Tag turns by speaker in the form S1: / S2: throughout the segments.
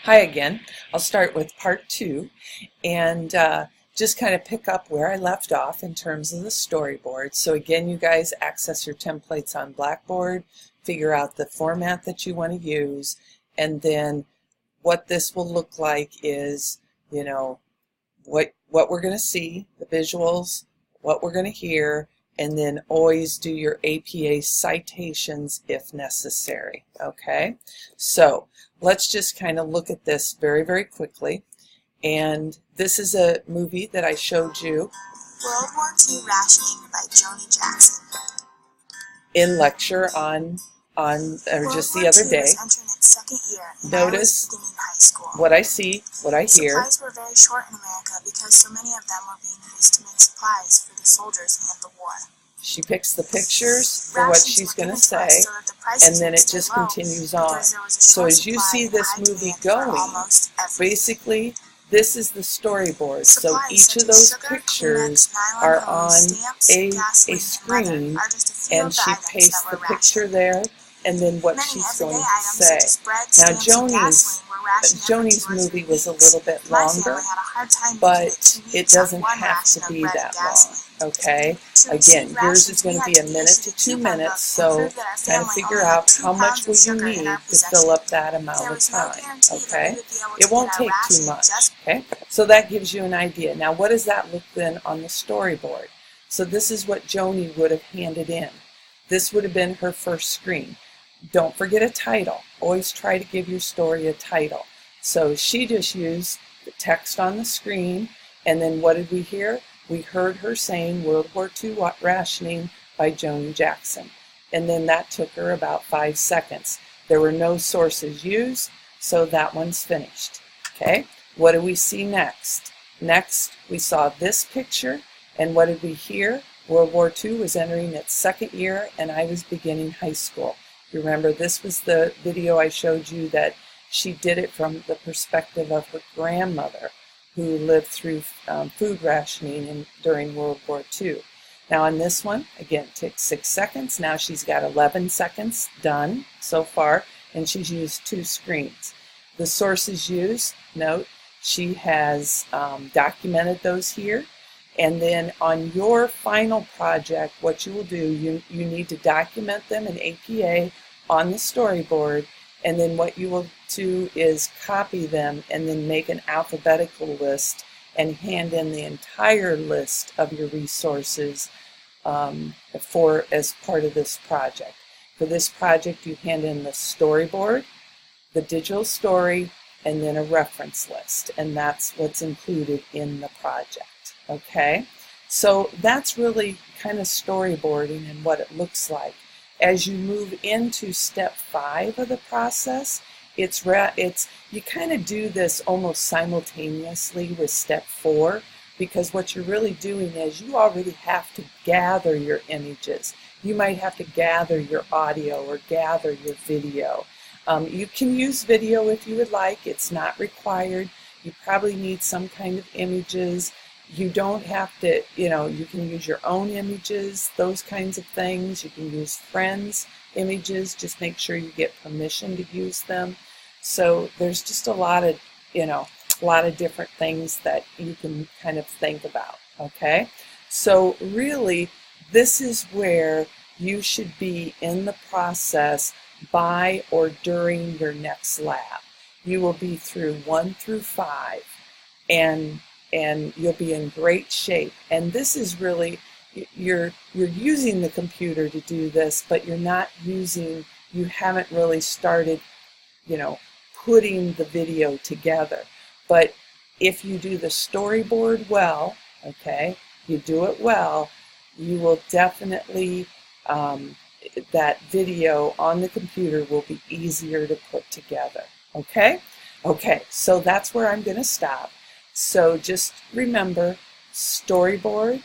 S1: Hi again. I'll start with part 2 and just kind of pick up where I left off in terms of the storyboard. So again, you guys access your templates on Blackboard, figure out the format that you want to use, and then what this will look like is, you know, what we're going to see, the visuals, what we're going to hear, and then always do your APA citations if necessary, okay? So let's just kind of look at this very, very quickly. And this is a movie that I showed you
S2: World War II Rationing by Joni Jackson.
S1: in lecture on just the other day. Notice what I see, what I hear.
S2: Supplies were very short in America because so many of them were being used to make supplies for the soldiers and the war.
S1: She picks the pictures for what she's going to say, and then it just continues on. So as you see this movie going, basically this is the storyboard. So each of those pictures are on a screen, and she pastes the picture there, and then what she's going to say. Now Joni's movie was a little bit longer, but it doesn't have to be that long, okay? Again, yours is going to be 1 to 2 minutes, so kind of figure out how much will you need to fill up that amount of time, okay? It won't take too much, okay? So that gives you an idea. Now, what does that look then on the storyboard? So this is what Joni would have handed in. This would have been her first screen. Don't forget a title. Always try to give your story a title. So she just used the text on the screen, and then what did we hear? We heard her saying World War II Rationing by Joni Jackson. And then that took her about 5 seconds. There were no sources used, so that one's finished. Okay, what do we see next? Next, we saw this picture, and what did we hear? World War II was entering its second year, and I was beginning high school. Remember, this was the video I showed you that she did it from the perspective of her grandmother, who lived through food rationing during World War II. Now on this one, again, it takes 6 seconds. Now she's got 11 seconds done so far, and she's used 2 screens. The sources used, note, she has documented those here. And then on your final project, what you will do, you need to document them in APA on the storyboard, and then what you will do is copy them and then make an alphabetical list and hand in the entire list of your resources as part of this project. For this project, you hand in the storyboard, the digital story, and then a reference list, and that's what's included in the project. Okay, so that's really kind of storyboarding and what it looks like. As you move into step 5 of the process, you kind of do this almost simultaneously with step 4, because what you're really doing is you already have to gather your images. You might have to gather your audio or gather your video. You can use video if you would like. It's not required. You probably need some kind of images. You don't have to, you can use your own images, those kinds of things. You can use friends' images. Just make sure you get permission to use them. So there's just a lot of different things that you can kind of think about, okay? So really, this is where you should be in the process by or during your next lab. You will be through 1 through 5, and you'll be in great shape. And this is really, you're using the computer to do this, but you haven't really started, putting the video together. But if you do the storyboard well, okay, you do it well, you will definitely, that video on the computer will be easier to put together, okay? Okay, so that's where I'm going to stop. So just remember, storyboard,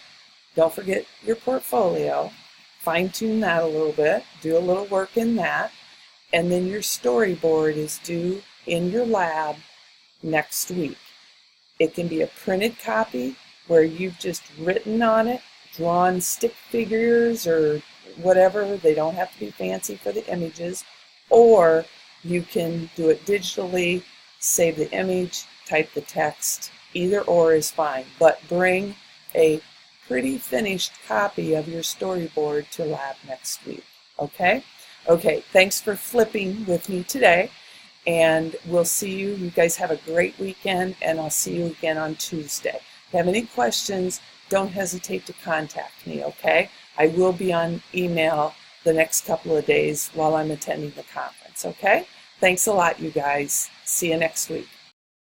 S1: don't forget your portfolio, fine-tune that a little bit, do a little work in that, and then your storyboard is due in your lab next week. It can be a printed copy where you've just written on it, drawn stick figures or whatever. They don't have to be fancy for the images, or you can do it digitally, save the image, type the text. Either or is fine, but bring a pretty finished copy of your storyboard to lab next week. Okay? Okay, thanks for flipping with me today, and we'll see you. You guys have a great weekend, and I'll see you again on Tuesday. If you have any questions, don't hesitate to contact me, okay? I will be on email the next couple of days while I'm attending the conference, okay? Thanks a lot, you guys. See you next week.